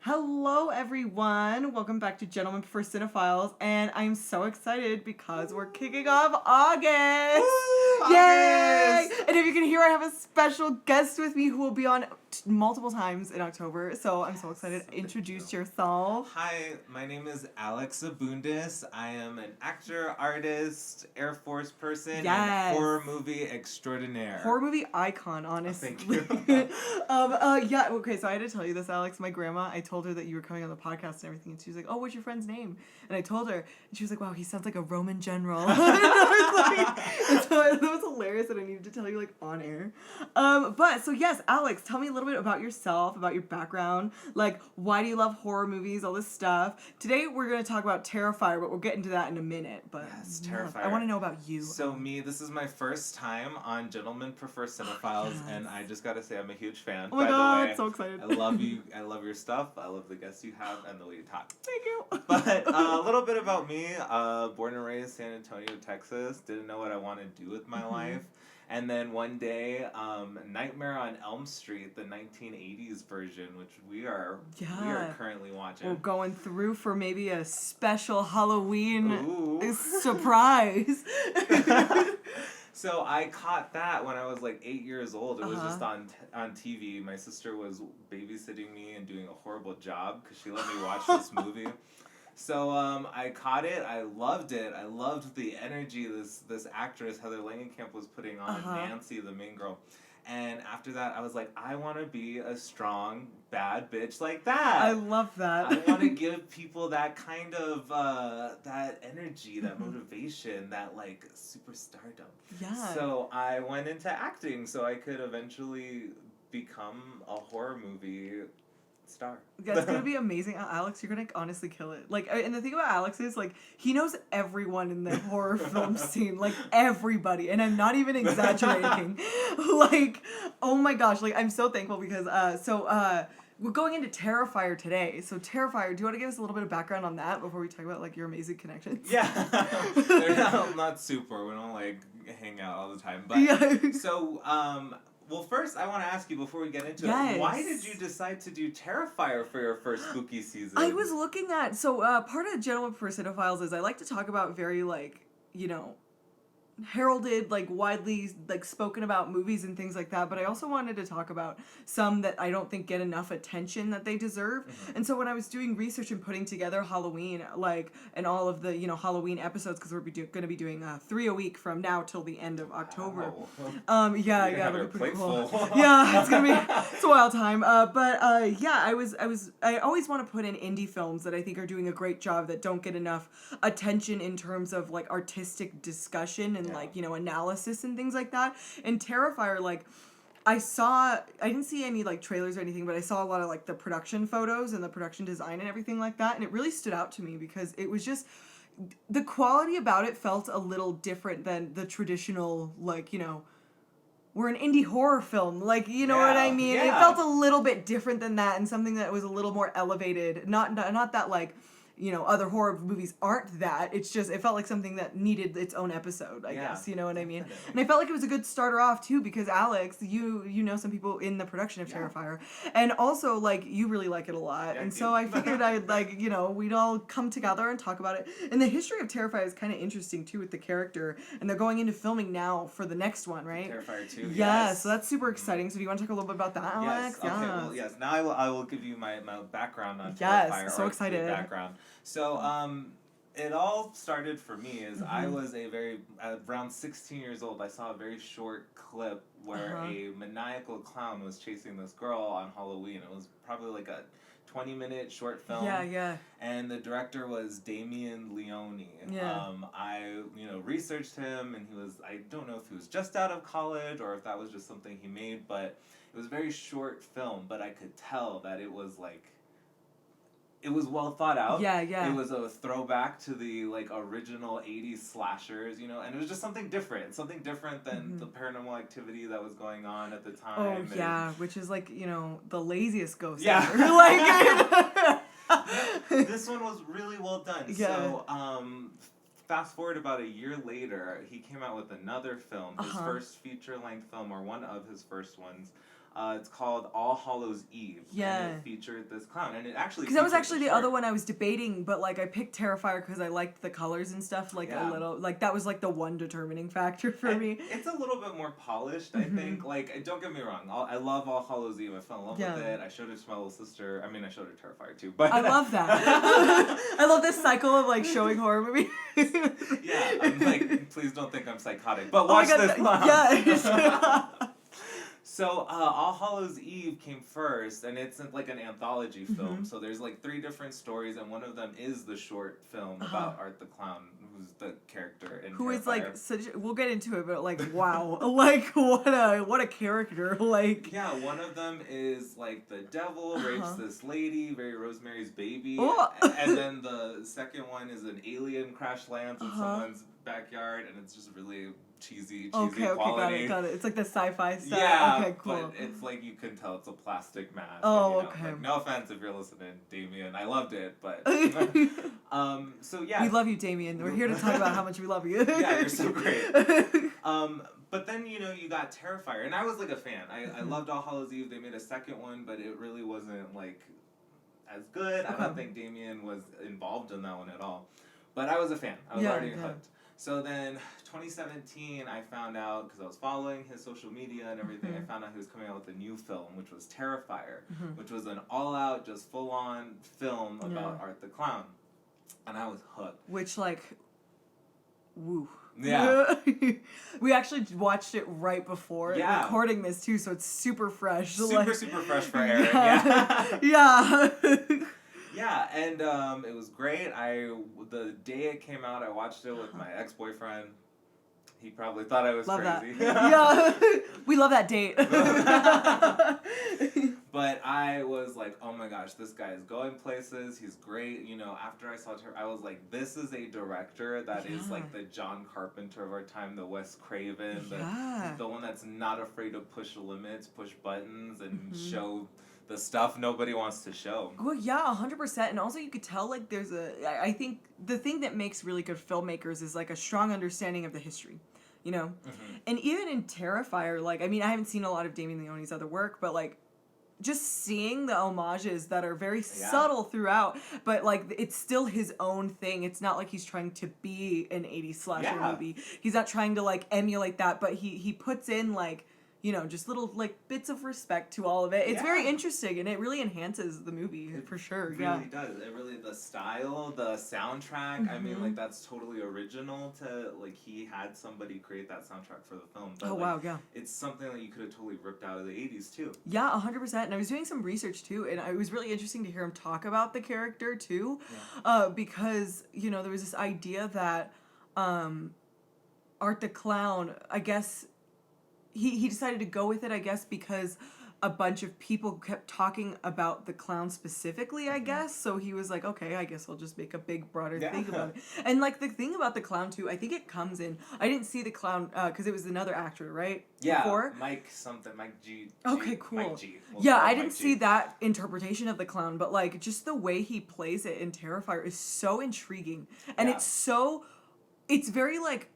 Hello, everyone. Welcome back to Gentlemen Prefer Cinephiles, and I'm so excited because we're kicking off August. Woo! Yay! August! And if you can hear, I have a special guest with me who will be on multiple times in October. So I'm so excited. Introduce yourself. Hi, my name is Alex Abundis. I am an actor, artist, Air Force person, Yes. and horror movie extraordinaire. Horror movie icon, honestly. Thank you. Yeah, okay, so I had to tell you this, Alex. My grandma, I told her that you were coming on the podcast and everything, and she was like, oh, what's your friend's name? And I told her, and she was like, wow, he sounds like a Roman general. And so that was hilarious that I needed to tell you, like, on air. But, so yes, Alex, tell me a little bit about yourself, about your background, like, why do you love horror movies, all this stuff. Today, we're going to talk about Terrifier, but we'll get into that in a minute. But Yes, yeah, Terrifier. I want to know about you. So this is my first time on Gentlemen Prefer Cinephiles, Yes. and I just gotta say I'm a huge fan. Oh my by god, the way. so excited. I love you. I love your stuff. I love the guests you have and the way you talk. Thank you. But a little bit about me. Born and raised San Antonio, Texas. Didn't know what I wanted to do with my life. And then one day, Nightmare on Elm Street, the 1980s version, which we are currently watching. We're going through for maybe a special Halloween Ooh. surprise. So I caught that when I was like 8 years old. It was just Uh-huh. on TV. My sister was babysitting me and doing a horrible job because she let me watch this movie. So I caught it. I loved it. I loved the energy this actress Heather Langenkamp was putting on, Nancy, the main girl. And after that, I was like, I want to be a strong, bad bitch like that. I love that. I want to give people that kind of that energy, that motivation, that like superstardom. Yeah. So I went into acting so I could eventually become a horror movie star. Yeah, it's gonna be amazing. Alex, you're gonna honestly kill it. Like, and the thing about Alex is, like, he knows everyone in the horror film scene. Like, everybody. And I'm not even exaggerating. Like, oh my gosh. Like, I'm so thankful because, we're going into Terrifier today. So, Terrifier, do you want to give us a little bit of background on that before we talk about, like, your amazing connections? Yeah. They're not super. We don't, like, hang out all the time. But, yeah. So, well, first, I want to ask you, before we get into Yes. it, why did you decide to do Terrifier for your first spooky season? I was looking at, part of Gentlemen Prefer Cinephiles is I like to talk about very, like, you know, heralded, like, widely, like, spoken about movies and things like that, but I also wanted to talk about some that I don't think get enough attention that they deserve. And so when I was doing research and putting together Halloween, like, and all of the, you know, Halloween episodes, because we're going to be doing 3 a week from now till the end of October. Wow. Yeah, Have that'd your be pretty plate cool. full. Yeah, it's a wild time. I always want to put in indie films that I think are doing a great job that don't get enough attention in terms of, like, artistic discussion and like, you know, analysis and things like that. And Terrifier, like, I didn't see any, like, trailers or anything, but I saw a lot of, like, the production photos and the production design and everything like that, and it really stood out to me because it was just, the quality about it felt a little different than the traditional, like, you know, we're an indie horror film, like, you know what I mean? Yeah. It felt a little bit different than that, and something that was a little more elevated, not that, like, you know, other horror movies aren't that. It's just, it felt like something that needed its own episode, I guess. You know what I mean? And I felt like it was a good starter off, too, because Alex, you know some people in the production of Terrifier. And also, like, you really like it a lot. Yeah, and so I figured I'd, like, you know, we'd all come together and talk about it. And the history of Terrifier is kind of interesting, too, with the character. And they're going into filming now for the next one, right? Terrifier 2, Yeah, yes. so that's super exciting. So do you want to talk a little bit about that, Alex? Yes. Okay, well, yes. Now I will give you my background on Yes, Terrifier. so excited. Background. So, it all started for me is I was around 16 years old, I saw a very short clip where a maniacal clown was chasing this girl on Halloween. It was probably like a 20-minute short film. Yeah. And the director was Damien Leone. Yeah. I, researched him, and I don't know if he was just out of college or if that was just something he made, but it was a very short film, but I could tell that it was like, it was well thought out. Yeah. It was a throwback to the, like, original 80s slashers, and it was just something different than the Paranormal Activity that was going on at the time. Oh, yeah, which is, like, the laziest ghost Yeah. ever. Like, this one was really well done. Yeah. So, fast forward about a year later, he came out with another film, his first feature-length film, or one of his first ones, It's called All Hallows Eve. Yeah. And it featured this clown. And it actually Because that was featured actually the the short. other one I was debating, but, like, I picked Terrifier because I liked the colors and stuff, like, Yeah. a little. Like, that was, like, the one determining factor for And me. it's a little bit more polished, I think. Like, don't get me wrong. I love All Hallows Eve. I fell in love with it. I showed it to my little sister. I mean, I showed her Terrifier, too. But I love that. I love this cycle of, like, showing horror movies. Yeah, I'm like, please don't think I'm psychotic. But Oh my watch God, this clown. Yeah. So, All Hallows Eve came first, and it's like an anthology film. So there's like 3 different stories, and one of them is the short film about Art the Clown, who's the character in Who is, Terrifier. like, such. We'll get into it, but, like, wow. Like, what a character. Like. Yeah, one of them is like the devil rapes this lady, very Rosemary's Baby, Oh. and then the second one is an alien crash lands in someone's backyard, and it's just really cheesy quality. Got it. It's like the sci-fi stuff. Yeah, Okay, cool. but it's like you can tell it's a plastic mask. Oh, and, okay. Like, no offense if you're listening, Damien. I loved it, but so yeah. We love you, Damien. We're here to talk about how much we love you. Yeah, you're so great. But then, you got Terrifier, and I was like a fan. I loved All Hallows Eve. They made a second one, but it really wasn't like as good. I don't think Damien was involved in that one at all. But I was a fan. I was already hooked. So then, 2017, I found out, because I was following his social media and everything, I found out he was coming out with a new film, which was Terrifier, which was an all-out, just full-on film about Art the Clown. And I was hooked. Which, like, woo. Yeah. We actually watched it right before recording this, too, so it's super fresh. Super fresh for Erynn. Yeah. Yeah, and it was great. The day it came out, I watched it with my ex-boyfriend. He probably thought I was crazy. Yeah, we love that date. But I was like, oh my gosh, this guy is going places. He's great. After I saw her, I was like, this is a director that is like the John Carpenter of our time, the Wes Craven, the one that's not afraid to push limits, push buttons, and show the stuff nobody wants to show. Well, yeah, 100%. And also you could tell, like, I think the thing that makes really good filmmakers is, like, a strong understanding of the history, And even in Terrifier, like, I mean, I haven't seen a lot of Damien Leone's other work, but, like, just seeing the homages that are very subtle throughout, but, like, it's still his own thing. It's not like he's trying to be an 80s slasher movie. He's not trying to, like, emulate that, but he puts in, like, just little, like, bits of respect to all of it. It's very interesting, and it really enhances the movie, for sure. It really does. It really, the style, the soundtrack, I mean, like, that's totally original to, like, he had somebody create that soundtrack for the film. But, it's something that you could have totally ripped out of the 80s, too. Yeah, 100%. And I was doing some research, too, and it was really interesting to hear him talk about the character, too, because, there was this idea that Art the Clown, I guess, he decided to go with it, I guess, because a bunch of people kept talking about the clown specifically, I guess. So he was like, okay, I guess I'll just make a big, broader thing about it. And, like, the thing about the clown, too, I think it comes in... I didn't see the clown, because it was another actor, right? Yeah, Before? Mike G. Okay, cool. Mike G. I didn't see that interpretation of the clown, but, like, just the way he plays it in Terrifier is so intriguing. And it's very, like,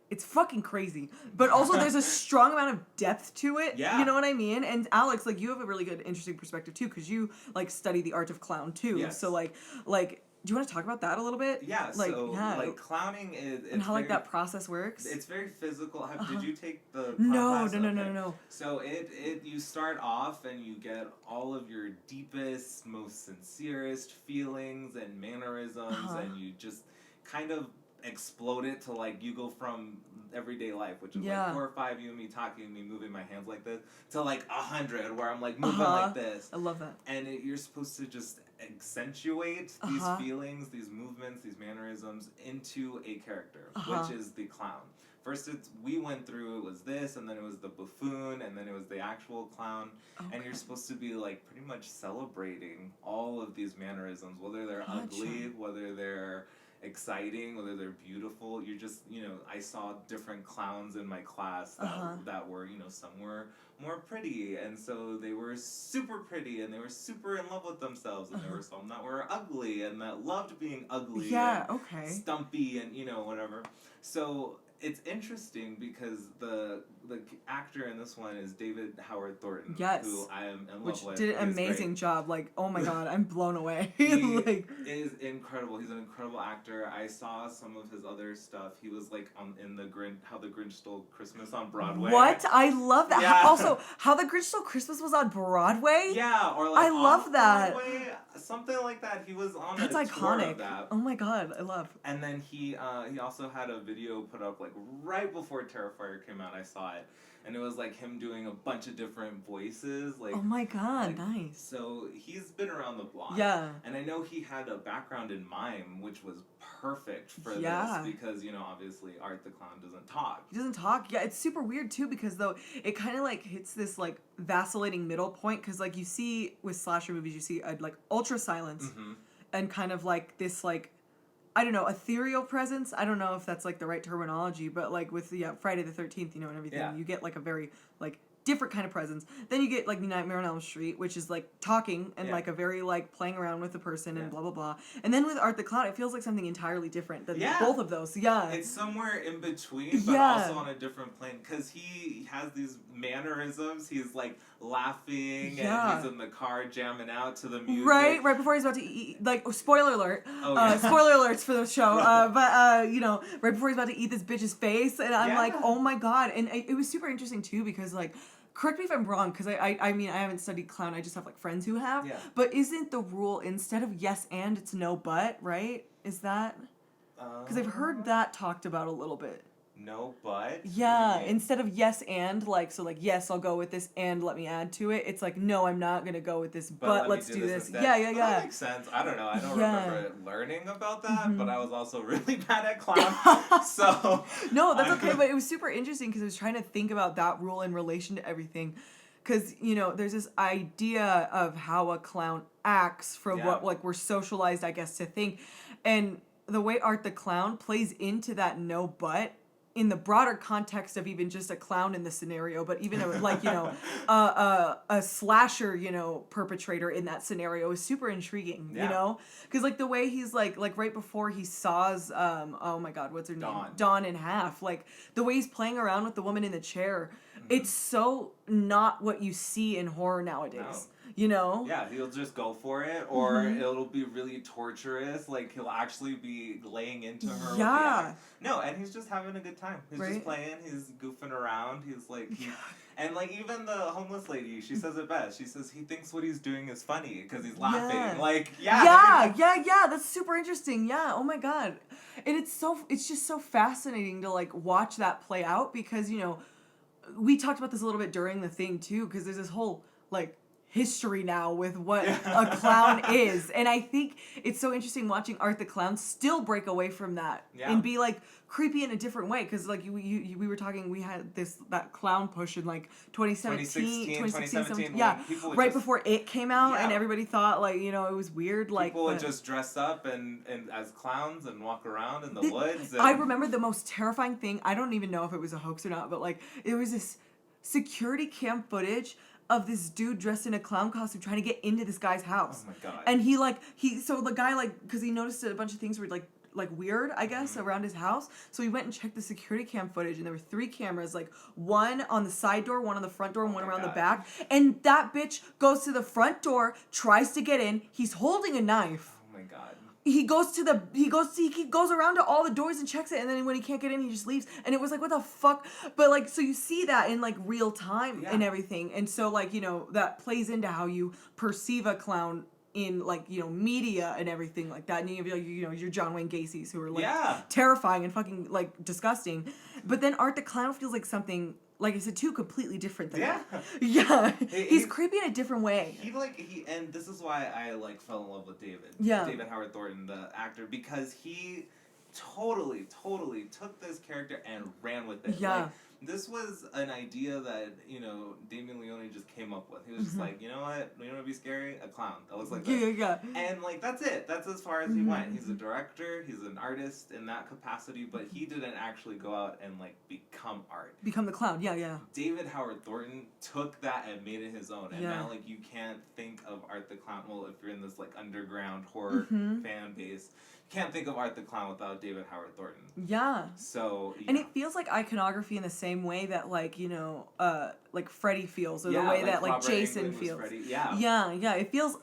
it's fucking crazy. But also there's a strong amount of depth to it. Yeah. You know what I mean? And Alex, like, you have a really good, interesting perspective, too, because you, like, study the art of clown, too. Yes. So, like, do you want to talk about that a little bit? Yeah, like, clowning is... And how, like, that process works? It's very physical. Did you take the No. So you start off and you get all of your deepest, most sincerest feelings and mannerisms, and you just kind of explode it to, like, you go from everyday life, which is like 4 or 5, you and me talking, me moving my hands like this, to like 100 where I'm like moving like this. I love that. And you're supposed to just accentuate these feelings, these movements, these mannerisms into a character, which is the clown. First, we went through, it was this, and then it was the buffoon, and then it was the actual clown. Okay. And you're supposed to be, like, pretty much celebrating all of these mannerisms, whether they're ugly, whether they're exciting, whether they're beautiful. You're just, I saw different clowns in my class that were, some were more pretty, and so they were super pretty, and they were super in love with themselves, and there were some that were ugly, and that loved being ugly, and stumpy, and, whatever. So it's interesting because the actor in this one is David Howard Thornton, Yes. who I am in love Which with. did an He's amazing great. job. Like, oh my god, I'm blown away. He like, is incredible. He's an incredible actor. I saw some of his other stuff. He was like in the How the Grinch Stole Christmas on Broadway. what? I love that. Yeah. Also, How the Grinch Stole Christmas was on Broadway? Yeah, or like I love off that. Broadway, something like that. He was on That's a tour iconic. of that. Oh my god, I love. And then he also had a video put up like right before Terrifier came out. I saw it, and it was like him doing a bunch of different voices. Like, Oh my god, like, nice. So he's been around the block. Yeah. And I know he had a background in mime, which was perfect for Yeah. this because obviously Art the Clown doesn't talk. He doesn't talk. Yeah, it's super weird too because though it kind of like hits this like vacillating middle point because like you see with slasher movies you see like ultra silence Mm-hmm. and kind of like this like I don't know, ethereal presence. I don't know if that's like the right terminology, but like with Friday the 13th, and everything, Yeah. you get like a very like different kind of presence. Then you get like Nightmare on Elm Street, which is like talking and Yeah. like a very like playing around with the person Yeah. and blah blah blah. And then with Art the Clown, it feels like something entirely different than Yeah. both of those. Yeah. It's somewhere in between, but Yeah. also on a different plane. Because he has these mannerisms. He's like laughing, Yeah. and he's in the car jamming out to the music. Right before he's about to eat, like, spoiler alert, Oh, yeah. spoiler alerts for the show, but right before he's about to eat this bitch's face, and I'm like, Yeah. oh my god, and it was super interesting too, because, like, correct me if I'm wrong, because I mean, I haven't studied clown, I just have, like, friends who have, Yeah. but isn't the rule, instead of yes and, it's no but, right? Is that, because I've heard that talked about a little bit. No, but. Yeah, What do you mean? instead of yes and, like, so, like, yes, I'll go with this and let me add to it, it's like, no, I'm not going to go with this, but let me let's do this. instead. Yeah, Well, that makes sense. I don't know. I don't Yeah. remember learning about that, Mhm. but I was also really bad at clown. So. No, that's okay, but it was super interesting because I was trying to think about that rule in relation to everything. Because, there's this idea of how a clown acts from Yeah. what, like, we're socialized, I guess, to think. And the way Art the Clown plays into that no but in the broader context of even just a clown in the scenario, but even a slasher, perpetrator in that scenario is super intriguing, Yeah. Because, like, the way he's, like right before he saws, oh my god, what's her name? Dawn. Dawn in half. Like, the way he's playing around with the woman in the chair, it's so not what you see in horror nowadays, Yeah, he'll just go for it, or Mhm. it'll be really torturous. Like, he'll actually be laying into her. with the Yeah. axe. No, and he's just having a good time. He's Right? just playing. He's goofing around. He's like, and like even the homeless lady, she says it best. She says he thinks what he's doing is funny because he's laughing. Yeah. Like, Yeah, that's super interesting. Yeah, oh my god. And it's just so fascinating to, like, watch that play out because, we talked about this a little bit during the thing too, because there's this whole, like, history now with what a clown is. And I think it's so interesting watching Art the Clown still break away from that and be, like, creepy in a different way. Because, like, we were talking, we had that clown push in, like, 2016, 2017. yeah, when people would right just, before It came out, and Yeah. everybody thought, like, it was weird. Like, people would but just dress up and as clowns and walk around in the woods. And I remember the most terrifying thing, I don't even know if it was a hoax or not, but, like, it was this security cam footage of this dude dressed in a clown costume trying to get into this guy's house. Oh my god. And so the guy, like, because he noticed that a bunch of things were, like weird, I guess, around his house. So he went and checked the security cam footage, and there were 3 cameras, like, one on the side door, one on the front door, and one my around the God. back. And that bitch goes to the front door, tries to get in. He's holding a knife. Oh my god. He goes around to all the doors and checks it, and then when he can't get in, he just leaves. And it was like, what the fuck? But, like, so you see that in, like, real time and everything. And so, like, that plays into how you perceive a clown in, like, media and everything like that. And you have, your John Wayne Gacy's who are, like, terrifying and fucking, like, disgusting. But then Art the Clown feels like something, like I said, too, completely different than that. Yeah. He's creepy in a different way. And this is why I, like, fell in love with David. Yeah. David Howard Thornton, the actor, because he totally took this character and ran with it. Yeah. Like, This was an idea that, Damien Leone just came up with. He was just like, you know what? You want to be scary? A clown that looks like this. Yeah. And, like, that's it. That's as far as he went. He's a director. He's an artist in that capacity, but he didn't actually go out and, like, become art. Become the clown. Yeah. David Howard Thornton took that and made it his own. And now, like, you can't think of Art the Clown. Well, if you're in this, like, underground horror fan base, can't think of Art the Clown without David Howard Thornton. Yeah. So, And it feels like iconography in the same way that, like, like Freddy feels, or the way that, like, Robert Jason Englund feels. Freddy. Yeah. It feels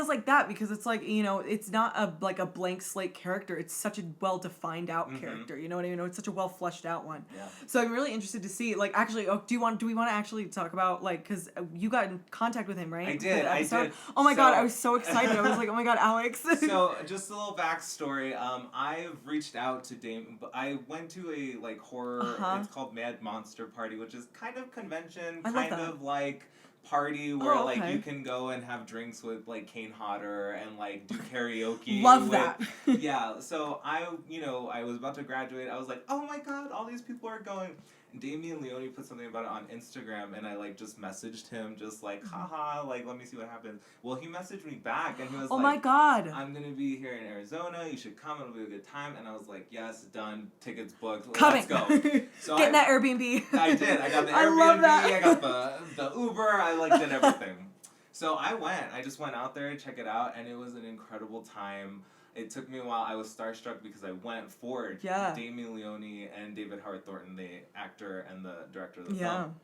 like that because it's like, it's not a blank slate character. It's such a well defined out character. You know what I mean? It's such a well fleshed out one. Yeah. So I'm really interested to see, like, actually, do we want to actually talk about, like, because you got in contact with him, right? I did. Oh my God, I was so excited. I was like, oh my God, Alex. So just a little backstory. I've reached out to Damon. I went to a, like, horror. It's called Mad Monster Party, which is kind of convention, kind of like party where like you can go and have drinks with like Kane Hodder and like do karaoke. Love that. Yeah. So I was about to graduate. I was like, oh my God, all these people are going. And Damien Leone put something about it on Instagram, and I like just messaged him, just like, haha, like let me see what happens. Well, he messaged me back, and he was like, oh my God, I'm gonna be here in Arizona. You should come. It'll be a good time. And I was like, yes, done. Tickets booked. Coming. Let's go. So getting that Airbnb. I did. I got the Airbnb. I love that. I got the Uber. I like did everything. So I went. I just went out there to check it out, and it was an incredible time. It took me a while. I was starstruck because I went for Damien Leone and David Howard Thornton, the actor and the director of the film.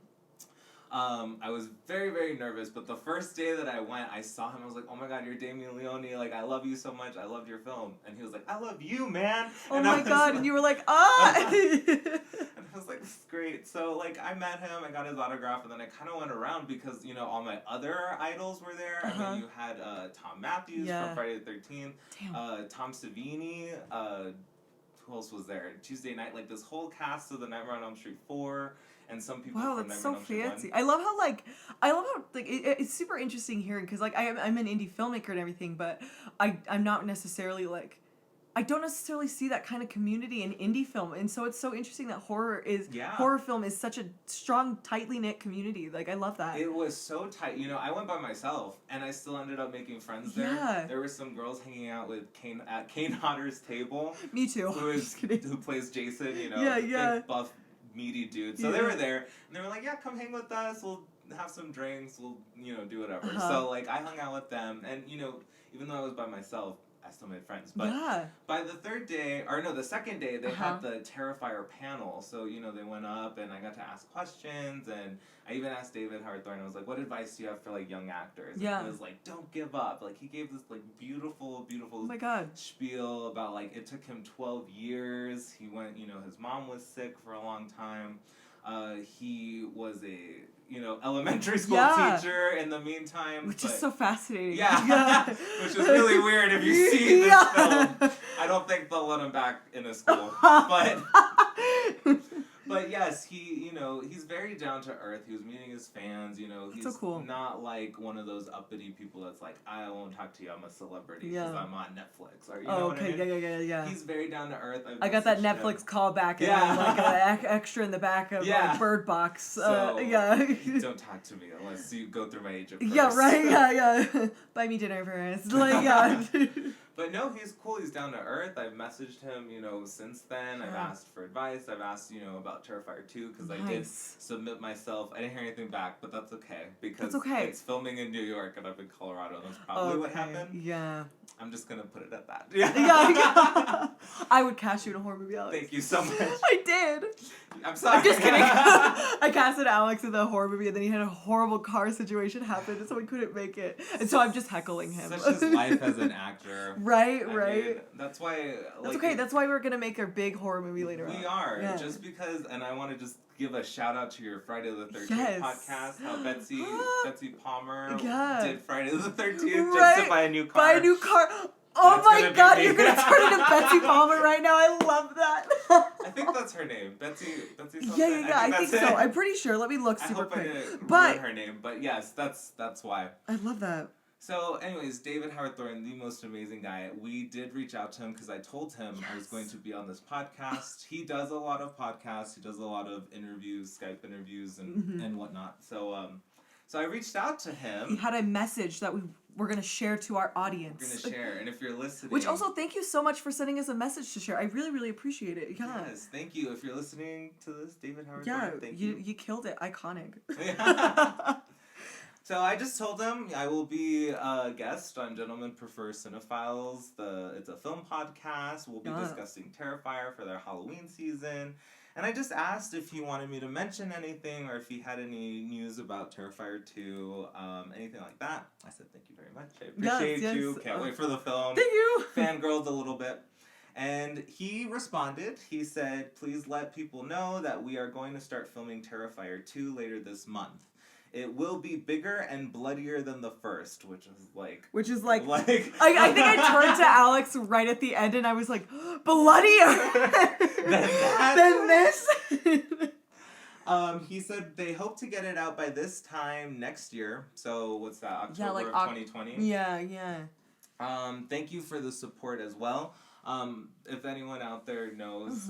I was very, very nervous, but the first day that I went, I saw him. I was like, oh my God, you're Damien Leone. Like, I love you so much. I loved your film. And he was like, I love you, man. Oh my God. And you were like, ah. And I was like, this is great. So, like, I met him. I got his autograph. And then I kind of went around because, all my other idols were there. I mean, you had Tom Matthews from Friday the 13th. Tom Savini. Who else was there? Tuesday night. Like, this whole cast of the Nightmare on Elm Street 4. And some people from that's so Nightmare on Elm fancy. Street 1. I love how it's super interesting hearing because like I'm an indie filmmaker and everything, but I'm not necessarily like I don't necessarily see that kind of community in indie film, and so it's so interesting that horror film is such a strong, tightly knit community. Like I love that. It was so tight. I went by myself, and I still ended up making friends there. Yeah. There were some girls hanging out with Kane at Kane Hodder's table. Me too. Who plays Jason? Big, buff, meaty dude. So they were there, and they were like, "Yeah, come hang with us. We'll have some drinks. We'll do whatever." So like I hung out with them, and even though I was by myself, I still made friends. But by the second day, they had the Terrifier panel. So, they went up and I got to ask questions. And I even asked David Howard Thornton, I was like, what advice do you have for, like, young actors? Yeah. And he was like, don't give up. Like, he gave this, like, beautiful, beautiful oh my God. spiel about, like, it took him 12 years. He went, his mom was sick for a long time. He was a... elementary school teacher in the meantime. Which is so fascinating. Yeah. Which is really weird if you see this film. I don't think they'll let him back in a school. But yes, he's very down to earth. He was meeting his fans, he's so cool. Not like one of those uppity people that's like, I won't talk to you, I'm a celebrity because I'm on Netflix. Or, what I mean? Yeah. He's very down to earth. I got that Netflix callback and I'm like an extra in the back of like, Bird Box. So, don't talk to me unless you go through my agent first. Yeah, right? Yeah. Buy me dinner first. Like, But no, he's cool. He's down to earth. I've messaged him, since then. I've asked for advice. I've asked, about Terrifier 2 because I did submit myself. I didn't hear anything back, but that's okay because it's filming in New York and I'm in Colorado. That's probably what happened. Yeah. I'm just going to put it at that. Yeah. I would cast you in a horror movie, Alex. Thank you so much. I did. I'm sorry. I'm just kidding. I casted Alex in the horror movie and then he had a horrible car situation happen and so he couldn't make it. And so I'm just heckling him. Such is life as an actor. Right. I mean, that's why... That's okay. That's why we're going to make a big horror movie later on. We are. Yeah. Just because... And I want to just give a shout out to your Friday the 13th podcast. How Betsy Palmer did Friday the 13th just to buy a new car. Buy a new car. Oh my God, you're going to turn into Betsy Palmer right now. I love that. I think that's her name. Betsy something. Yeah, I think so. I'm pretty sure. Let me look super quick. I ruined her name, but yes, that's why. I love that. So, anyways, David Howard Thornton, the most amazing guy. We did reach out to him because I told him I was going to be on this podcast. He does a lot of podcasts. He does a lot of interviews, Skype interviews, and whatnot. So, so I reached out to him. He had a message that we're going to share to our audience. We're going to share. And if you're listening... Which also, thank you so much for sending us a message to share. I really, really appreciate it. Yeah. Yes, thank you. If you're listening to this, David Howard Thornton, thank you. You killed it. Iconic. So I just told him I will be a guest on Gentlemen Prefer Cinephiles. It's a film podcast. We'll be discussing Terrifier for their Halloween season. And I just asked if he wanted me to mention anything or if he had any news about Terrifier 2, anything like that. I said, thank you very much. I appreciate you. Can't wait for the film. Thank you. Fangirled a little bit. And he responded. He said, please let people know that we are going to start filming Terrifier 2 later this month. It will be bigger and bloodier than the first, which is like... I think I turned to Alex right at the end and I was like, bloodier than this? He said they hope to get it out by this time next year. So what's that, October of 2020? Yeah. Thank you for the support as well. If anyone out there knows,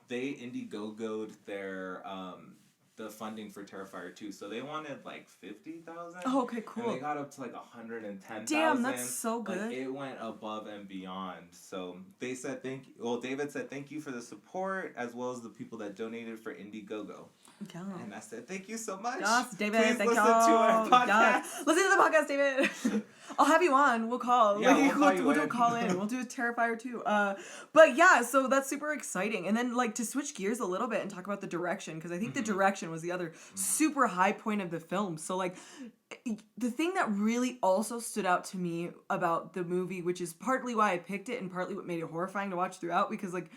they Indiegogo'd their... the funding for Terrifier 2, so they wanted like 50,000. Oh, okay, cool. And they got up to like 110,000. Damn, that's so good. Like, it went above and beyond. So they said David said thank you for the support as well as the people that donated for Indiegogo. Yeah. And I said thank you so much. Yes, David. Please thank listen to our podcast. Yes. Listen to the podcast, David. I'll have you on. We'll call. Yeah, we'll do a call in. We'll do a Terrifier 2. But yeah, so that's super exciting. And then like to switch gears a little bit and talk about the direction, because I think the direction was the other super high point of the film. So like the thing that really also stood out to me about the movie, which is partly why I picked it and partly what made it horrifying to watch throughout, because like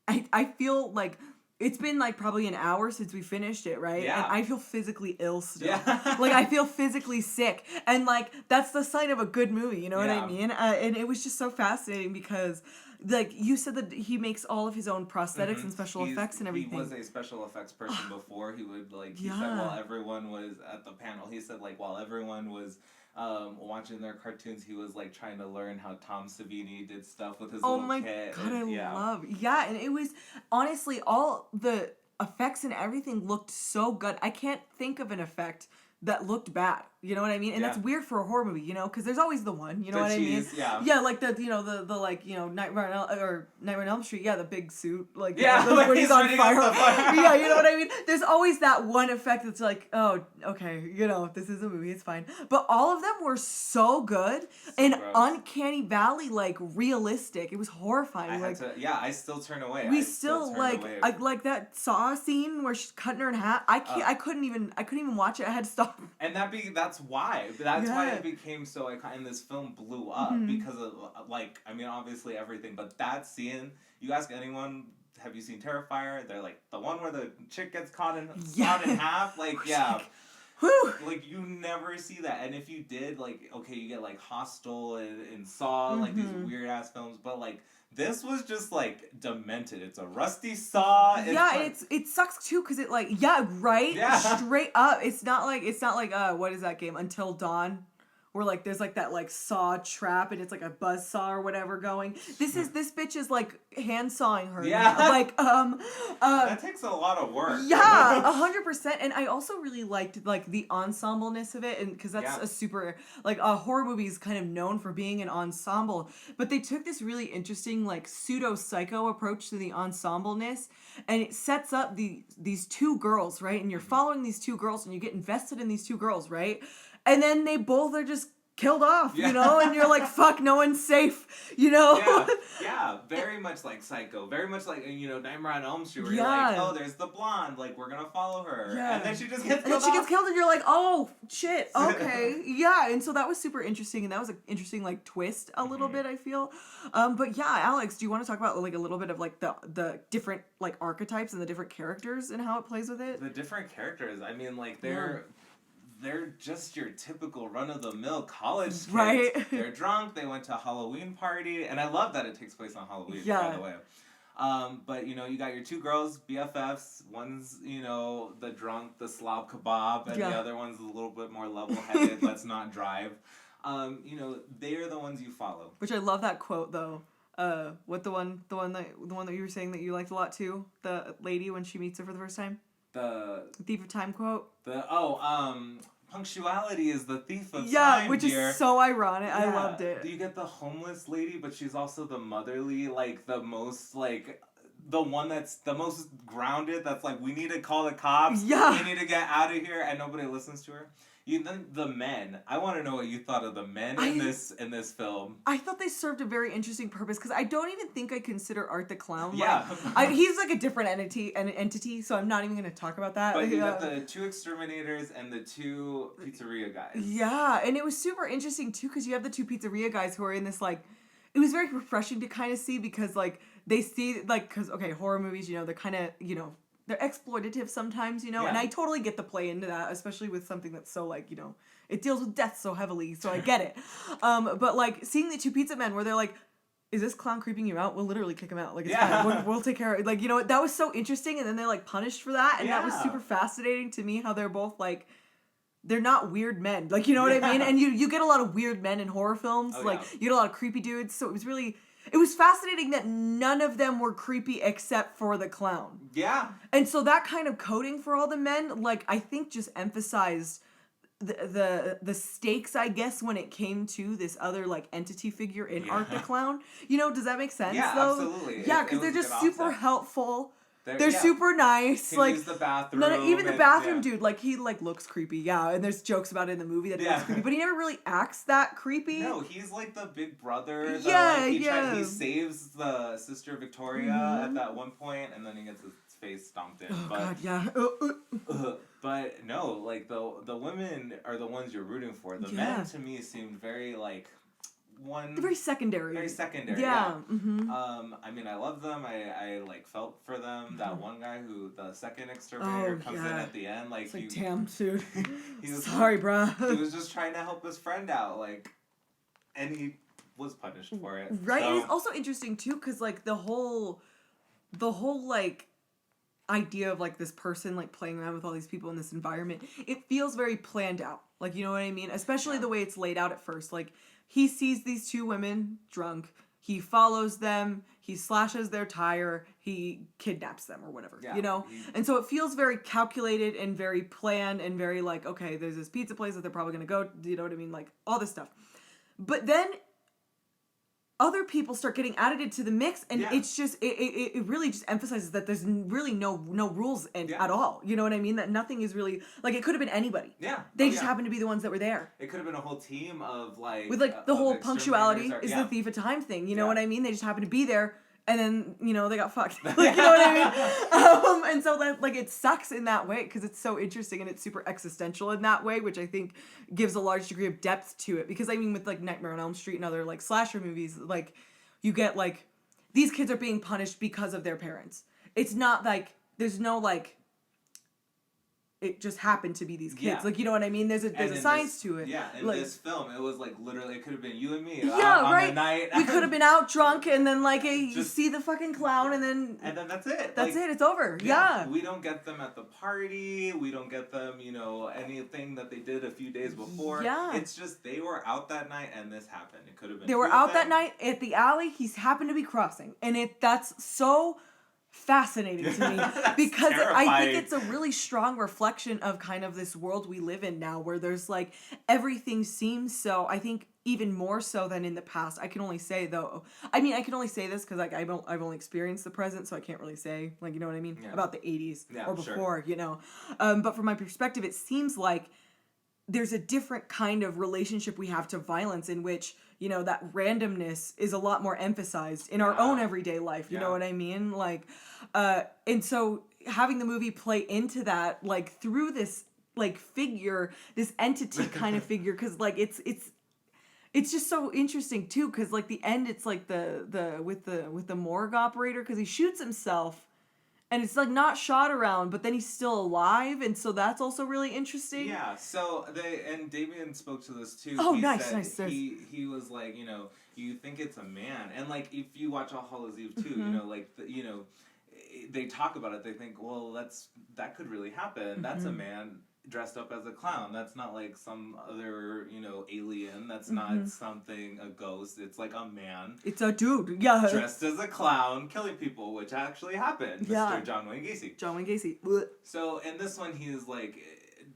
I feel like it's been like probably an hour since we finished it, right? Yeah. And I feel physically ill still. Yeah. Like I feel physically sick. And like that's the sign of a good movie, you know what I mean? And it was just so fascinating because like you said that he makes all of his own prosthetics and special effects and everything. He was a special effects person before. He would like he said while everyone was at the panel, he said like while everyone was watching their cartoons, he was like trying to learn how Tom Savini did stuff with his little kit. Oh my god, I love. Yeah, and it was honestly all the effects and everything looked so good. I can't think of an effect that looked bad. You know what I mean? And that's weird for a horror movie, you know, because there's always the one. You know what I mean? Yeah, like the the like Nightmare on Elm Street. Yeah, the big suit, like when he's on fire. Yeah, you know what I mean? There's always that one effect that's like, oh, okay, this is a movie, it's fine. But all of them were so good and uncanny valley, like realistic. It was horrifying. I still turn away. We still like that Saw scene where she's cutting her in half. I couldn't even watch it. I had to stop. And that's why it became so iconic, and this film blew up because of like, I mean, obviously everything, but that scene, you ask anyone, have you seen Terrifier? They're like, the one where the chick gets caught in half, like, yeah. Whew. Like, you never see that. And if you did, like, okay, you get, like, Hostel and Saw, like, these weird-ass films, but, like, this was just, like, demented. It's a rusty saw. It sucks, too, because it, like, straight up. It's not like, what is that game? Until Dawn? Where, like, there's, like, that, like, saw trap, and it's, like, a buzz saw or whatever going. This bitch is, like, hand sawing her. Yeah. Like, that takes a lot of work. Yeah, 100%. And I also really liked, like, the ensembleness of it, and because that's a super, like, horror movie is kind of known for being an ensemble. But they took this really interesting, like, pseudo-psycho approach to the ensembleness, and it sets up these two girls, right? And you're following these two girls, and you get invested in these two girls, right? And then they both are just killed off, you know? And you're like, fuck, no one's safe, you know? Yeah, very much like Psycho. Very much like, Nightmare on Elm Street, where you're like, oh, there's the blonde, like, we're gonna follow her. Yeah. And then she just gets killed. And then she gets killed, and you're like, oh, shit, okay. Yeah, and so that was super interesting, and that was an interesting, like, twist a little bit, I feel. But yeah, Alex, do you want to talk about, like, a little bit of, like, the different, like, archetypes and the different characters and how it plays with it? The different characters, I mean, like, they're just your typical run-of-the-mill college kids. Right. They're drunk, they went to a Halloween party, and I love that it takes place on Halloween, by the way. But, you got your two girls, BFFs. One's, the drunk, the slob kebab, and the other one's a little bit more level-headed, let's not drive. they are the ones you follow. Which I love that quote though. What the one that you were saying that you liked a lot too? The lady when she meets her for the first time. The Thief of Time quote. Punctuality is the thief of time. Yeah, which dear. is so ironic. Yeah. I loved it. You get the homeless lady, but she's also the motherly, like the most like. The one that's the most grounded, that's like, we need to call the cops. Yeah. We need to get out of here, and nobody listens to her. Then the men. I want to know what you thought of the men in this film. I thought they served a very interesting purpose because I don't even think I consider Art the Clown. Yeah. He's like a different entity, so I'm not even going to talk about that. But you got the 2 exterminators and the 2 pizzeria guys. Yeah, and it was super interesting too because you have the 2 pizzeria guys who are in this like. It was very refreshing to kind of see because like they see like because horror movies they're kind of they're exploitative sometimes and I totally get the play into that, especially with something that's so like it deals with death so heavily, so I get it. But like seeing the 2 pizza men where they're like, is this clown creeping you out? We'll literally kick him out. Like, it's fine. We'll take care of it. Like, that was so interesting, and then they like punished for that, and that was super fascinating to me how they're both like, they're not weird men. Like, you know what I mean? And you get a lot of weird men in horror films. You get a lot of creepy dudes. So it was fascinating that none of them were creepy except for the clown. Yeah. And so that kind of coding for all the men, like, I think just emphasized the stakes, I guess, when it came to this other, like, entity figure in Art the Clown. Does that make sense, though? Absolutely. Yeah, because they're just super helpful. They're super nice. Can like use the bathroom. Even the bathroom dude, like he like looks creepy. Yeah, and there's jokes about it in the movie that he looks creepy, but he never really acts that creepy. No, he's like the big brother. He saves the sister Victoria at that one point, and then he gets his face stomped in. God, yeah. But no, like the women are the ones you're rooting for. The men to me seemed very like. They're very secondary. Very secondary. Yeah. Mm-hmm. I mean, I love them. I like felt for them. That one guy who the second exterminator comes in at the end, like, it's damn dude. He was sorry, bruh. He was just trying to help his friend out, like, and he was punished for it. Right, so. And it's also interesting too, because like the whole like idea of like this person like playing around with all these people in this environment, it feels very planned out. Like, you know what I mean? Especially the way it's laid out at first, like. He sees these 2 women drunk. He follows them. He slashes their tire. He kidnaps them or whatever, And so it feels very calculated and very planned and very like, okay, there's this pizza place that they're probably going to go, you know what I mean? Like all this stuff. But then other people start getting added to the mix, and it's just it really just emphasizes that there's really no rules at all. You know what I mean? That nothing is really like it could have been anybody. Yeah, they just happened to be the ones that were there. It could have been a whole team of like with like the whole punctuality is the thief of time thing. You know what I mean? They just happened to be there. And then, they got fucked. Like, you know what I mean? And so that, like, it sucks in that way because it's so interesting and it's super existential in that way, which I think gives a large degree of depth to it. Because, I mean, with, like, Nightmare on Elm Street and other, like, slasher movies, like, you get, like, these kids are being punished because of their parents. It's not, like, there's no, like, it just happened to be these kids. Yeah. Like, you know what I mean? There's a science to it. Yeah, in like, this film, it was like literally, it could have been you and me. Yeah, on right. The night. We could have been out drunk and then like you see the fucking clown and then that's it. That's it. It's over. Yeah. We don't get them at the party. We don't get them, anything that they did a few days before. Yeah. It's just they were out that night and this happened. It could have been. They were out that night at the alley. He's happened to be crossing, and that's so fascinating to me because terrifying. I think it's a really strong reflection of kind of this world we live in now where there's like everything seems so, I think even more so than in the past. I can only say though, I mean I can only say this because like I've only experienced the present, so I can't really say like, you know what I mean, about the 80s or before, but from my perspective it seems like there's a different kind of relationship we have to violence in which that randomness is a lot more emphasized in our own everyday life. You know what I mean? Like, and so having the movie play into that, like through this like figure, this entity kind of figure, because like it's just so interesting too, because like the end, it's like with the morgue operator, because he shoots himself. And it's like not shot around, but then he's still alive, and so that's also really interesting. Yeah. So and Damien spoke to this too. Oh, he nice. He was like, you think it's a man, and like if you watch All Hallows Eve too, they talk about it. They think, well, that could really happen. Mm-hmm. That's a man. dressed up as a clown. That's not like some other, alien. That's not something, a ghost. It's like a man. It's a dude, yeah. Dressed as a clown, killing people, which actually happened. Yeah. Mr. John Wayne Gacy. John Wayne Gacy. Blech. So in this one, he's like,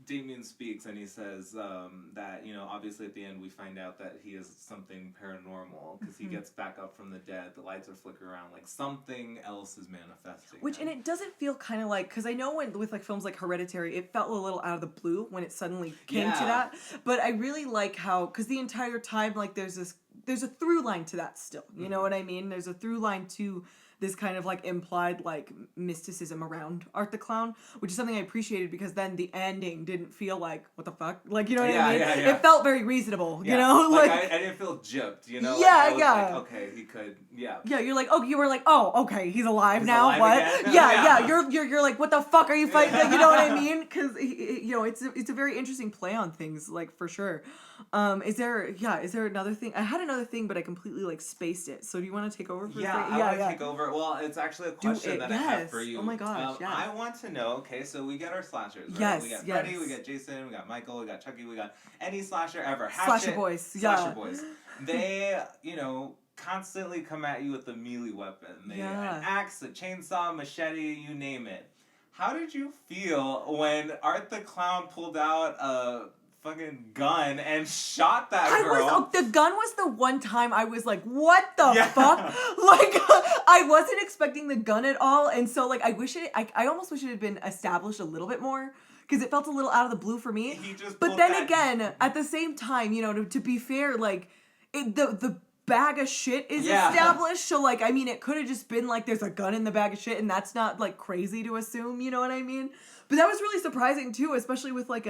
Damien speaks and he says that, obviously at the end we find out that he is something paranormal because he gets back up from the dead, the lights are flickering around, like something else is manifesting. And it doesn't feel kind of like, because I know with like films like Hereditary, it felt a little out of the blue when it suddenly came to that. But I really like how, because the entire time, like there's a through line to that still. You know what I mean? There's a through line to this kind of like implied like mysticism around Art the Clown, which is something I appreciated because then the ending didn't feel like, what the fuck? Like, you know what I mean? Yeah. It felt very reasonable, you Yeah. know? Like I didn't feel gypped, Yeah, Like, I was yeah. like, okay, he could, Yeah, you were like, oh, okay, he's alive He's now. alive What? again? Yeah. You're like, what the fuck are you fighting? Like, you know what I mean? Because it's a very interesting play on things, like for sure. Is there another thing? I had another thing, but I completely like spaced it. So do you want to take over for a second? I want to take over. Well, it's actually a question that I have for you. Oh my gosh, I want to know, okay, so we get our slashers, right? Yes, We got Freddy, we got Jason, we got Michael, we got Chucky, we got any slasher ever. Slasher boys, yeah. Slasher boys. They, constantly come at you with a melee weapon. An axe, a chainsaw, machete, you name it. How did you feel when Art the Clown pulled out a fucking gun and shot that girl? The gun was the one time I was like, what the fuck? Like, I wasn't expecting the gun at all, and so like I almost wish it had been established a little bit more, because it felt a little out of the blue for me. But then again, at the same time, to be fair, like the bag of shit is established, so like, I mean, it could have just been like there's a gun in the bag of shit, and that's not like crazy to assume, you know what I mean? But that was really surprising too, especially with like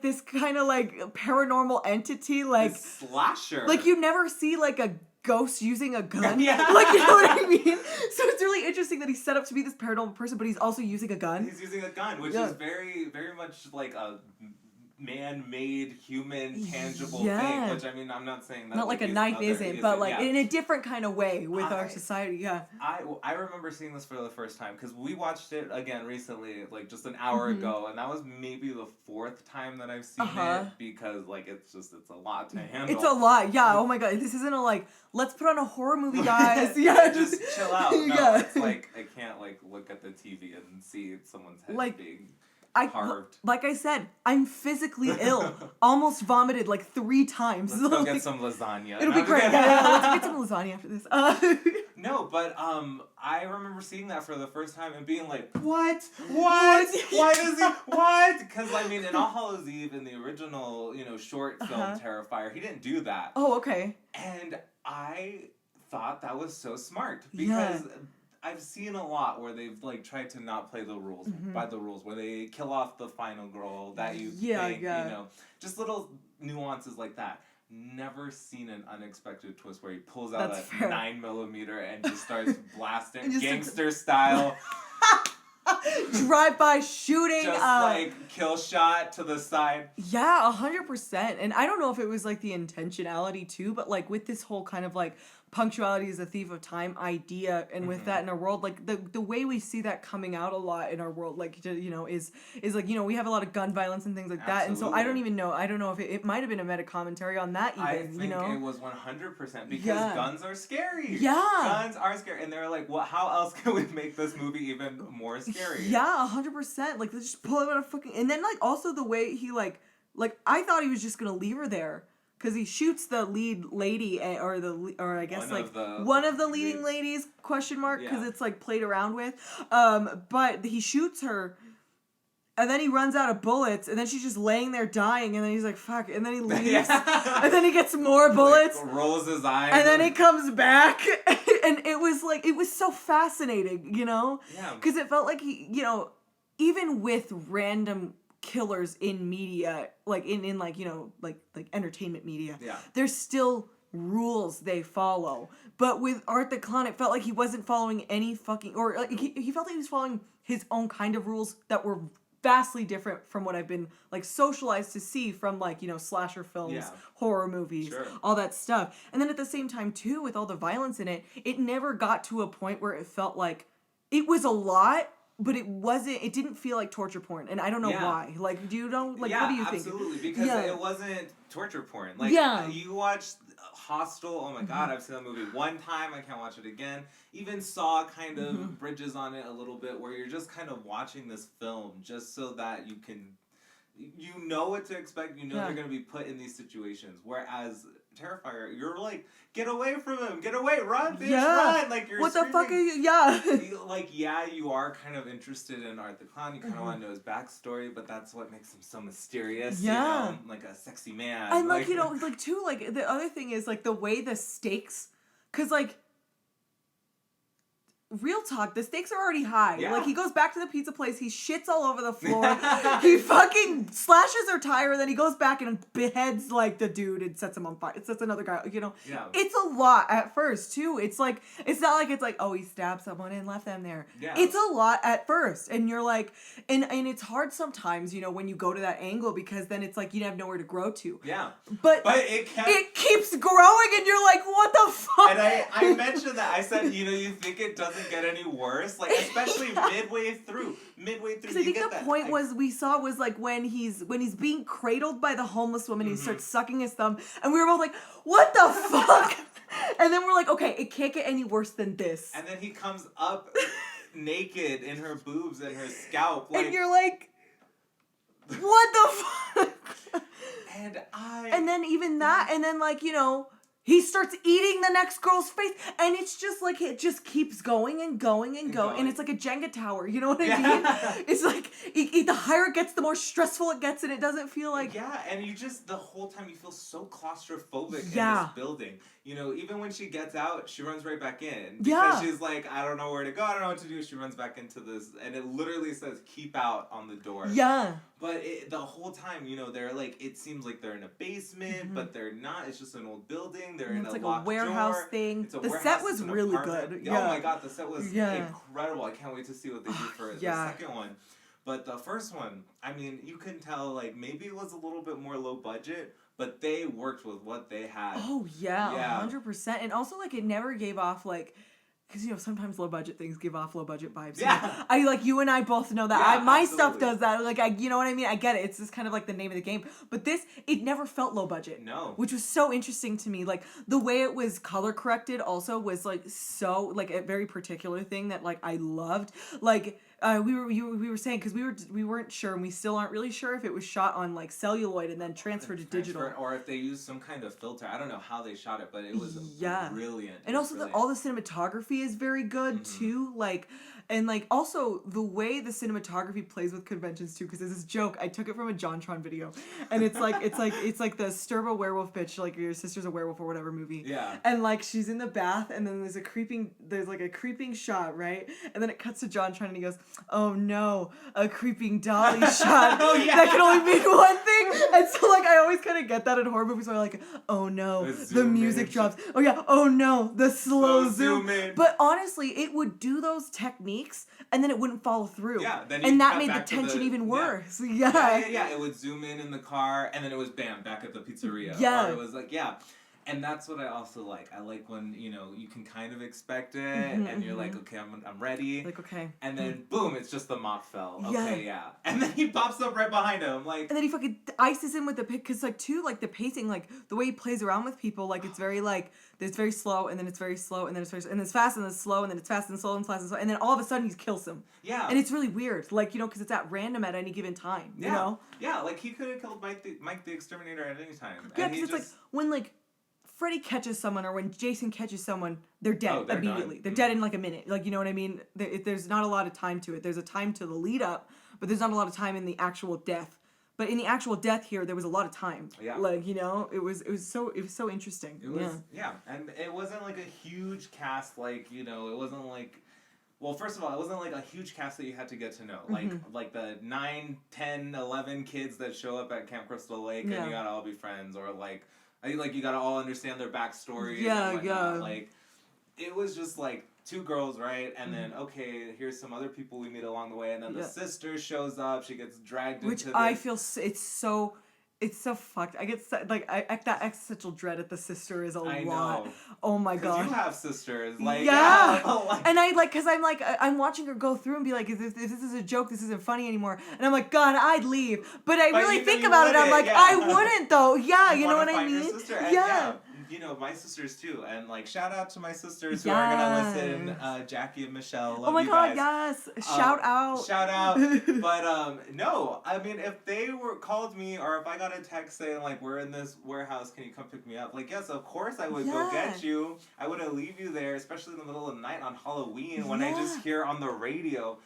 this kind of like paranormal entity, like this slasher. Like you never see like a ghost using a gun. Yeah. Like, you know what I mean? So it's really interesting that he's set up to be this paranormal person, but he's also using a gun. He's using a gun, which is very, very much like a man-made, human, tangible thing. Which, I mean, I'm not saying that. Not like a knife isn't, but like in a different kind of way with our society, I remember seeing this for the first time, because we watched it again recently, like just an hour ago, and that was maybe the fourth time that I've seen it, because like it's a lot to handle. It's a lot, oh my god, this isn't a like, let's put on a horror movie, guys. Just chill out. No, it's like, I can't like look at the TV and see someone's head being carved. Like I said, I'm physically ill. Almost vomited like 3 times. Let's go get some lasagna. It'll be great. Let's get some lasagna after this. No, but I remember seeing that for the first time and being like, what? Why does he? What? Because I mean, in All Hallows Eve, in the original, short film Terrifier, he didn't do that. Oh, okay. And I thought that was so smart, because I've seen a lot where they've like tried to not play the rules by the rules, where they kill off the final girl that you think, just little nuances like that. Never seen an unexpected twist where he pulls out a 9mm and just starts blasting gangster style. Drive-by shooting. Just like kill shot to the side. Yeah, 100%. And I don't know if it was like the intentionality too, but like with this whole kind of like punctuality is a thief of time idea, and with that in our world, like the way we see that coming out a lot in our world, like, is like, we have a lot of gun violence and things like that. And so I don't know if it might have been a meta commentary on that even, I think it was 100%, because guns are scary. Yeah. Guns are scary. And they're like, well, how else can we make this movie even more scary? Yeah, 100%. Like, let's just pull him out of fucking... And then, like, also the way he, like, I thought he was just gonna leave her there. Because he shoots the lead lady, or I guess, one of the leading ladies, question mark, because it's, like, played around with. But he shoots her, and then he runs out of bullets, and then she's just laying there dying, and then he's like, fuck, and then he leaves, and then he gets more bullets. Like, rolls his eyes. And then he comes back, and it was so fascinating, Yeah. Because it felt like he, even with random killers in media, like in like, like entertainment media, there's still rules they follow. But with Art the Clown, it felt like he wasn't following any fucking, or like he felt like he was following his own kind of rules that were vastly different from what I've been like socialized to see from like, slasher films, horror movies, all that stuff. And then at the same time too, with all the violence in it, it never got to a point where it felt like it was a lot, but it didn't feel like torture porn, and I don't know why. Like, do you know, like, what do you think? Yeah, absolutely, because it wasn't torture porn. Like, you watched Hostel, oh my god, I've seen that movie one time, I can't watch it again. Even Saw kind of bridges on it a little bit, where you're just kind of watching this film just so that you know what to expect, you know they're going to be put in these situations. Whereas Terrifier, you're like, get away from him, get away, run, bitch, run. Like, you're what screaming. The fuck are you, Like, you are kind of interested in Art the Clown, you kind of want to know his backstory, but that's what makes him so mysterious, you know, like a sexy man. And, like, you know, like, too, like, the other thing is, like, the way the stakes, because, like, real talk, the stakes are already high. Yeah. Like, he goes back to the pizza place, he shits all over the floor, he fucking slashes her tire, then he goes back and beheads, like, the dude and sets him on fire. It sets another guy, you know. Yeah. It's a lot at first, too. It's like, it's not like it's like, oh, he stabbed someone and left them there. Yeah. It's a lot at first. And you're like, and it's hard sometimes, you know, when you go to that angle, because then it's like you have nowhere to grow to. Yeah. But it keeps growing, and you're like, what the fuck? And I mentioned that. I said, you know, you think it doesn't get any worse, like, especially midway through. Because I think the point was like when he's being cradled by the homeless woman, he starts sucking his thumb, and we were both like, what the fuck? And then we're like, okay, it can't get any worse than this. And then he comes up naked in her boobs and her scalp, like, and you're like, what the fuck? And then even that, and then, like, you know, he starts eating the next girl's face, and it's just like, it just keeps going and going and going, and it's like a Jenga tower, you know what I mean? It's like, the higher it gets, the more stressful it gets, and it doesn't feel like... Yeah, and you just, the whole time, you feel so claustrophobic in this building. You know, even when she gets out, she runs right back in. Because she's like, I don't know where to go, I don't know what to do. She runs back into this, and it literally says, keep out on the door. Yeah. But the whole time, you know, they're like, it seems like they're in a basement, but they're not. It's just an old building. They're in a like locked a warehouse door. thing. It's a the warehouse, set was really apartment. good. Yeah. Oh my god, the set was incredible. I can't wait to see what they do for the Yeah. second one. But the first one, I mean, you can tell, like, maybe it was a little bit more low budget, but they worked with what they had. Oh, yeah, 100%. And also, like, it never gave off, like... Because, you know, sometimes low-budget things give off low-budget vibes. Yeah. You and I both know that. My absolutely. stuff does that. Like, you know what I mean? I get it. It's just kind of like the name of the game. But this, it never felt low-budget. No. Which was so interesting to me. Like, the way it was color-corrected also was, like, so, like, a very particular thing that, like, I loved. Like... we were saying, because we weren't sure, and we still aren't really sure if it was shot on, like, celluloid and then transferred to digital, or if they used some kind of filter. I don't know how they shot it, but it was brilliant. And also all the cinematography is very good too. Like, and like also the way the cinematography plays with conventions too. Because there's this joke, I took it from a JonTron video, and it's like the Sturba werewolf bitch, like your sister's a werewolf or whatever movie. Yeah. And like she's in the bath, and then there's a creeping shot, right? And then it cuts to JonTron, and he goes, oh no, a creeping dolly shot. That can only mean one thing. And so, like, I always kind of get that in horror movies where I'm like, oh no, the music drops. Oh yeah, oh no, the slow zoom in. But honestly, it would do those techniques and then it wouldn't follow through. Yeah, then and that made the tension even worse. Yeah. It would zoom in the car, and then it was bam, back at the pizzeria. Yeah. Or it was like, And that's what I also like. I like when, you know, you can kind of expect it, and you're like, okay, I'm ready. Like, okay. And then, boom, it's just the mop fell. Okay, yeah. And then he pops up right behind him, like... And then he fucking ices him with the pick, because, like, too, like, the pacing, like, the way he plays around with people, like, it's very, like, it's very slow, and then it's very slow, and then it's very... And it's fast, and then it's slow, and then it's fast, and slow, and fast, and slow, and then all of a sudden he kills him. Yeah. And it's really weird, like, you know, because it's at random at any given time, you know? Yeah, like, he could have killed Mike the Exterminator at any time. Yeah, because it's like, when, like... Freddy catches someone or when Jason catches someone, they're dead immediately. They're dead in like a minute. Like, you know what I mean? There's not a lot of time to it. There's a time to the lead up, but there's not a lot of time in the actual death. But in the actual death here, there was a lot of time. Yeah. Like, you know, it was so interesting. It was, and it wasn't like a huge cast, like, you know, it wasn't like... Well, first of all, it wasn't like a huge cast that you had to get to know. Like the 9, 10, 11 kids that show up at Camp Crystal Lake and you gotta all be friends, or like you gotta all understand their backstories and whatnot. Like, it was just like 2 girls, right? And then, okay, here's some other people we meet along the way, and then the sister shows up, she gets dragged into I feel it's so... It's so fucked. I get that existential dread at the sister is a I lot. know. Oh my god. You have sisters, like yeah. like, and I like, cause I'm watching her go through and be like, if this is a joke, this isn't funny anymore. And I'm like, God, I'd leave. But I really think about it. I'm like, I wouldn't though. Yeah, you know what I mean? Yeah. You know, my sisters too, and like shout out to my sisters who are gonna listen, Jackie and Michelle. Love you guys. Yes, shout out. But no, I mean, if they called me, or if I got a text saying like we're in this warehouse, can you come pick me up? Like, yes, of course I would go get you. I wouldn't leave you there, especially in the middle of the night on Halloween when I just hear on the radio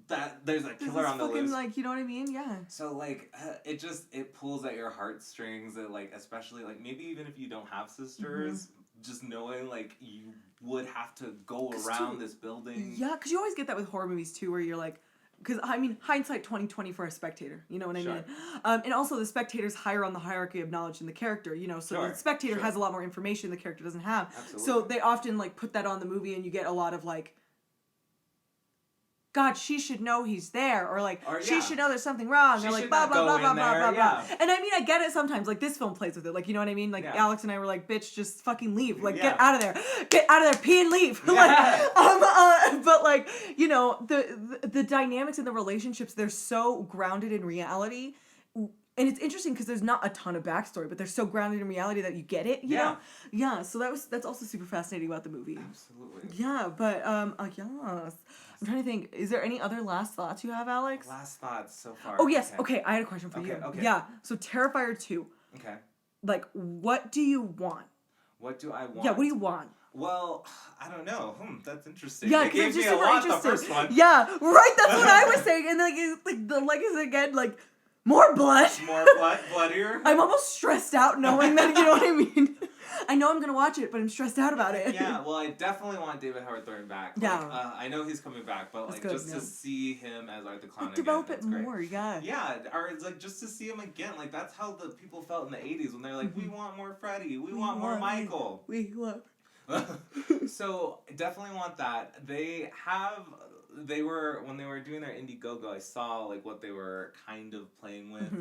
that there's a killer on the loose. Like, you know what I mean? Yeah. So like it pulls at your heartstrings. It like, especially like maybe even if you don't have sisters, just knowing like you would have to go around this building. Yeah, because you always get that with horror movies too, where you're like, because I mean hindsight 20/20 for a spectator, you know what I mean? And also the spectator's higher on the hierarchy of knowledge than the character, you know, so the spectator has a lot more information the character doesn't have. Absolutely. So they often like put that on the movie, and you get a lot of like, God, she should know he's there, or like, she should know there's something wrong, or like, blah, blah, blah, blah, blah, blah. And I mean, I get it sometimes, like, this film plays with it, like, you know what I mean? Like, Alex and I were like, bitch, just fucking leave, like, get out of there, pee and leave, like, but like, you know, the dynamics in the relationships, they're so grounded in reality. And it's interesting because there's not a ton of backstory, but they're so grounded in reality that you get it, you know? Yeah, so that's also super fascinating about the movie. Absolutely. Yeah, but, yes. I'm trying to think, is there any other last thoughts you have, Alex? Last thoughts so far. Oh, yes. Okay, I had a question for you. Okay. Yeah, so Terrifier 2. Okay. Like, what do you want? What do I want? Yeah, what do you want? Well, I don't know. That's interesting. Yeah, because it's just super interesting. The first one. Yeah, right. That's what I was saying. And like, it's like is again like more blood. More bloodier. I'm almost stressed out knowing that. You know what I mean? I know I'm gonna watch it, but I'm stressed out about it. Yeah, well, I definitely want David Howard Thorne back. Like, yeah. I know he's coming back, but like just to see him as Art the Clown like, develop it more, great. Yeah. Yeah, or like just to see him again. Like that's how the people felt in the 80s when they're like, we want more Freddy, we want more Michael. We love. So definitely want that. When they were doing their Indiegogo, I saw like what they were kind of playing with.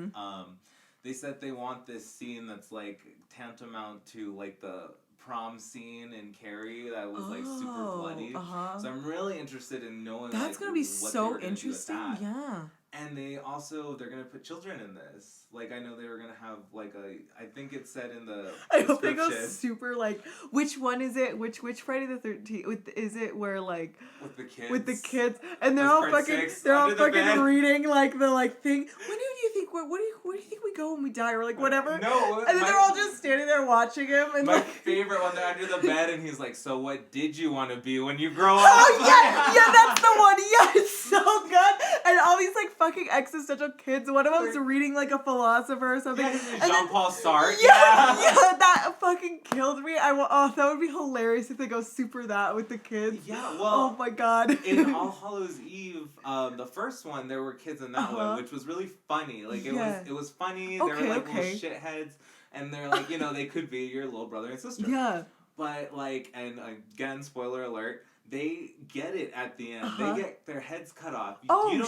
They said they want this scene that's like tantamount to like the prom scene in Carrie that was like super bloody. So I'm really interested in knowing that's like, gonna be what so they were interesting. Do with that. Yeah. And they're gonna put children in this. Like I know they were gonna have like I think it said in the I hope they go super like, which one is it? Which Friday the 13th? Is it where like with the kids? With the kids, and they're all fucking reading like the like thing. When do you think? Where do you think we go when we die, or like whatever? No. And then they're all just standing there watching him. And my favorite one, they're under the bed, and he's like, "So what did you want to be when you grow up?" Oh yeah, that's the one. Yeah, it's so good. And all these like fucking existential kids. One of them's reading like a philosopher or something. Yeah, Jean-Paul Sartre. Yeah, that fucking killed me. That would be hilarious if they go super that with the kids. Yeah, well, oh my god. In All Hallows Eve, the first one, there were kids in that one, which was really funny. Like it was funny. They were like little shitheads, and they're like, you know, they could be your little brother and sister. Yeah. But like, and again, spoiler alert. They get it at the end. They get their heads cut off. You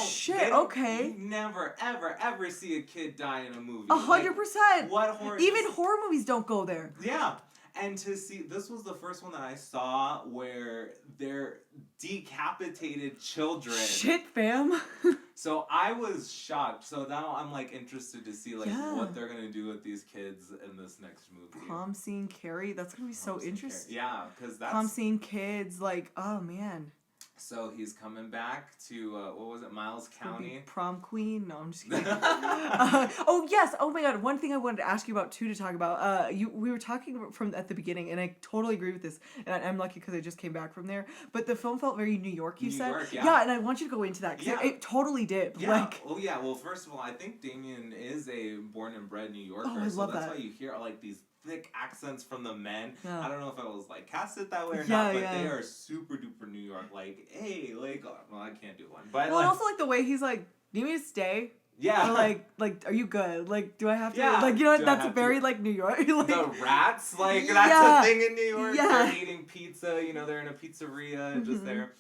never, ever see a kid die in a movie. 100%. What horror? Even horror movies don't go there. Yeah. And to see, this was the first one that I saw where they're decapitated children. Shit, fam. So I was shocked. So now I'm like interested to see like what they're gonna do with these kids in this next movie. Prom scene Carrie, that's gonna be so interesting. Yeah, because that's prom scene kids, like, oh man. So he's coming back to, what was it, Miles County? Prom queen? No, I'm just kidding. Oh, yes. Oh, my God. One thing I wanted to ask you about, too, to talk about. We were talking from at the beginning, and I totally agree with this. And I'm lucky because I just came back from there. But the film felt very New York, you said? Yeah, and I want you to go into that, because it totally did. Yeah. Well, first of all, I think Damien is a born and bred New Yorker. Oh, I love that. That's why you hear, like, these thick accents from the men. I don't know if it was like casted that way or not, but they are super duper New York. Like, hey, like, well, I can't do one, but well, also like the way he's like, "Do you need me to stay?" Yeah. Or like, are you good? Like, do I have to? Yeah. Like, you know what? That's very like New York. Like, the rats, like that's a thing in New York. Yeah. They're eating pizza. You know, they're in a pizzeria just there.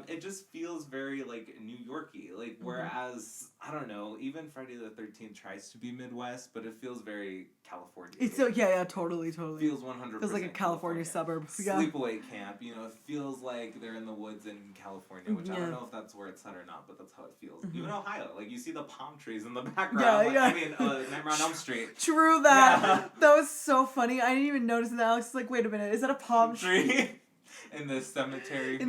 it just feels very like New Yorky. Like whereas I don't know, even Friday the 13th tries to be Midwest, but it feels very California. It's so totally. Feels 100%. Feels like a California suburb. Yeah. Sleepaway camp. You know, it feels like they're in the woods in California, which I don't know if that's where it's set or not, but that's how it feels. Even Ohio, like you see the palm trees in the background. I mean, Nightmare on Elm Street. True that. Yeah. That was so funny. I didn't even notice that. Alex was like, wait a minute, is that a palm tree? In this cemetery.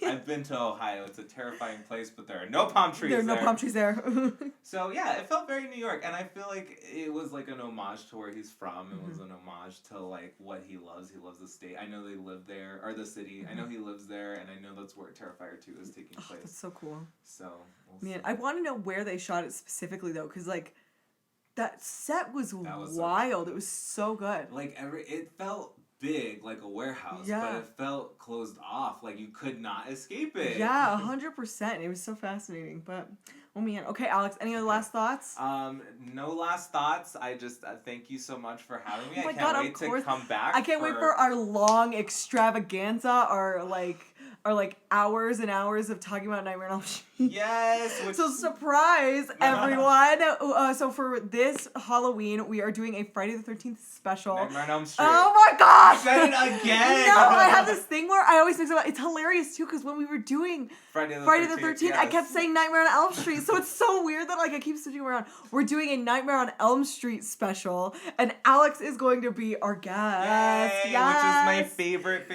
I've been to Ohio. It's a terrifying place, but there are no palm trees there. There are no palm trees there. So, yeah, it felt very New York. And I feel like it was like an homage to where he's from. It was an homage to, like, what he loves. He loves the state. I know they live there, or the city. I know he lives there, and I know that's where Terrifier 2 is taking place. That's so cool. So, Man, I want to know where they shot it specifically, though, because, like, that set was wild. It was so good. Like, it felt big, like a warehouse, but it felt closed off, like you could not escape it. Yeah, 100%. It was so fascinating, but oh man. Okay, Alex, any other last thoughts? No last thoughts. I just thank you so much for having me. Oh my I can't God, wait to come back. I can't wait for our long extravaganza, our hours and hours of talking about Nightmare on Elm Street. Yes. So surprise, everyone. So for this Halloween, we are doing a Friday the 13th special. Nightmare on Elm Street. Oh my gosh! You said it again! No, I have this thing where I always mix it up. It's hilarious too, because when we were doing Friday the 13th, yes. I kept saying Nightmare on Elm Street. So it's so weird that like I keep switching around. We're doing a Nightmare on Elm Street special, and Alex is going to be our guest. Yay, yes. Which is my favorite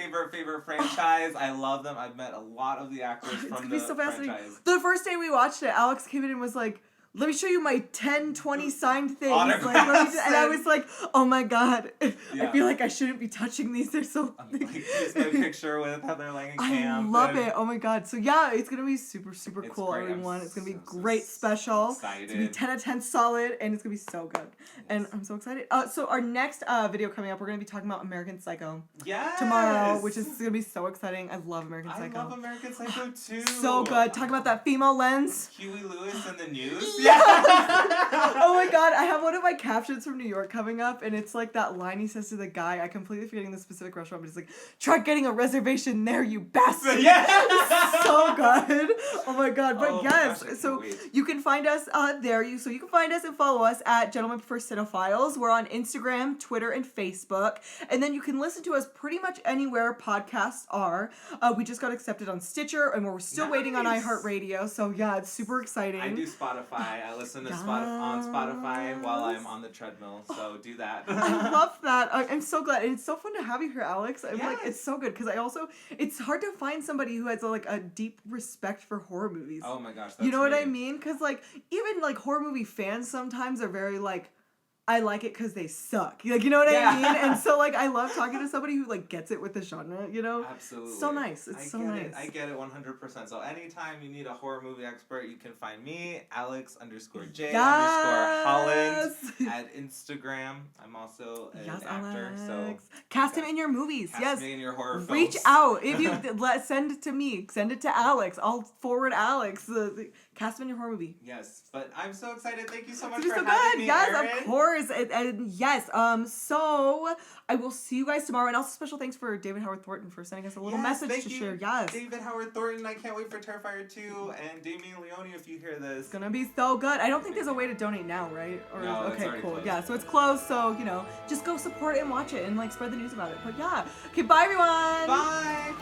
franchise. I love them. I've met a lot of the actors from the franchise. The first day we watched it, Alex came in and was like, let me show you my 10, 20 signed things. And I was like, oh my God. Yeah. I feel like I shouldn't be touching these. They're so... Like, here's my picture with Heather Langenkamp. I love it. Oh my God. So yeah, it's going to be super, super cool, great. everyone. It's going to be great special. Excited. It's going to be 10 out of 10 solid, and it's going to be so good. Yes. And I'm so excited. So our next video coming up, we're going to be talking about American Psycho. Yes! Tomorrow, which is going to be so exciting. I love American Psycho. I love American Psycho too. So good. Talk about that female lens. Huey Lewis in the news. Yes! Oh my God, I have one of my captions from New York coming up, and it's like that line he says to the guy. I completely forgetting the specific restaurant, but it's like, try getting a reservation there, you bastard. Yeah! So good. Oh my God. But yes, gosh, so you can find us there. So you can find us and follow us at Gentlemen Prefer Cinephiles. We're on Instagram, Twitter, and Facebook. And then you can listen to us pretty much anywhere podcasts are. We just got accepted on Stitcher, and we're still waiting on iHeartRadio. So yeah, it's super exciting. I do Spotify. I listen to on Spotify while I'm on the treadmill, so do that. I love that. I'm so glad. And it's so fun to have you here, Alex. I'm like, it's so good, because it's hard to find somebody who has a deep respect for horror movies. Oh my gosh, you know what I mean? Because even horror movie fans sometimes are very I like it because they suck. You know what I mean? And so, I love talking to somebody who, gets it with the genre, you know? Absolutely. So nice. It's so nice. I get it 100%. So anytime you need a horror movie expert, you can find me, Alex_J_Holland at Instagram. I'm also an actor, so... Cast him in your movies. Cast me in your horror films. Reach out. If you send it to me. Send it to Alex. I'll forward Alex. Cast him in your horror movie. Yes, but I'm so excited. Thank you so much for having me, Yes, Erynn. Of course. And yes, so I will see you guys tomorrow. And also special thanks for David Howard Thornton for sending us a little message to share. Yes. David Howard Thornton. I can't wait for Terrifier 2. And Damien Leone, if you hear this. It's going to be so good. I don't think there's a way to donate now, right? Or, no, okay, cool. Closed. Yeah, so it's closed. So, just go support it and watch it and spread the news about it. But yeah. Okay, bye everyone. Bye.